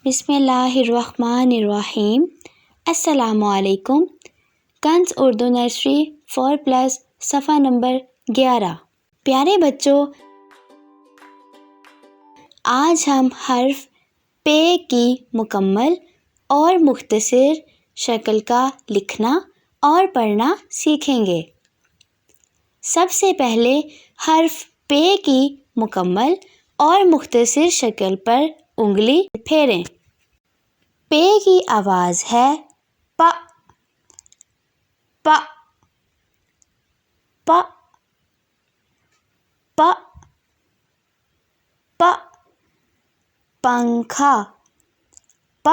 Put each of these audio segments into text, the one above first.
بسم اللہ الرحمن الرحیم۔ السلام علیکم۔ کنز اردو نرسری 4+ صفحہ نمبر 11۔ پیارے بچوں، آج ہم حرف پ کی مکمل اور مختصر شکل کا لکھنا اور پڑھنا سیکھیں گے۔ سب سے پہلے حرف پ کی مکمل اور مختصر شکل پر انگلی پھیریں۔ پ کی آواز ہے پ، پ، پ، پ، پ، پنکھا، پ،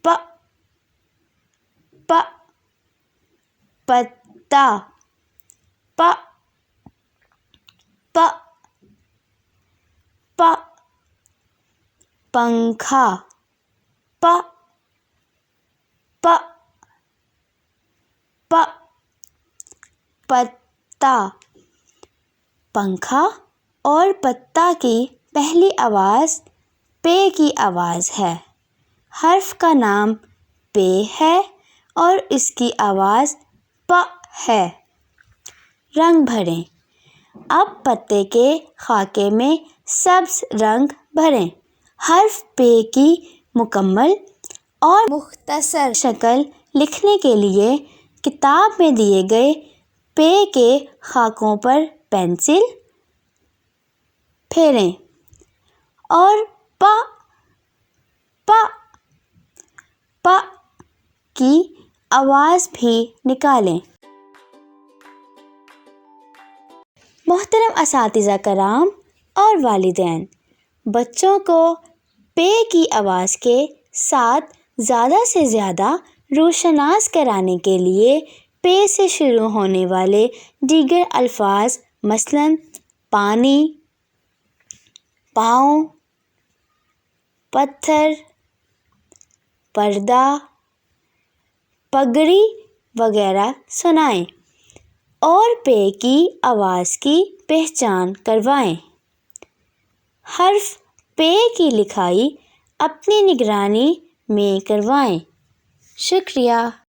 پ، پ، پتا، پ، پ، پ، پنکھا، پ، پ، پ، پتا۔ پنکھا اور پتا کی پہلی آواز پ کی آواز ہے۔ حرف کا نام پ ہے اور اس کی آواز پ ہے۔ رنگ بھریں۔ اب پتے کے خاکے میں سبز رنگ بھریں۔ حرف پ کی مکمل اور مختصر شکل لکھنے کے لیے کتاب میں دیے گئے پ کے خاکوں پر پنسل پھیریں اور پ، پ، پ کی آواز بھی نکالیں۔ محترم اساتذہ کرام اور والدین، بچوں کو پ کی آواز کے ساتھ زیادہ سے زیادہ روشناس کرانے کے لیے پ سے شروع ہونے والے دیگر الفاظ مثلاً پانی، پاؤں، پتھر، پردہ، پگڑی وغیرہ سنائیں اور پ کی آواز کی پہچان کروائیں۔ حرف پ کی لکھائی اپنی نگرانی میں کروائیں۔ شکریہ۔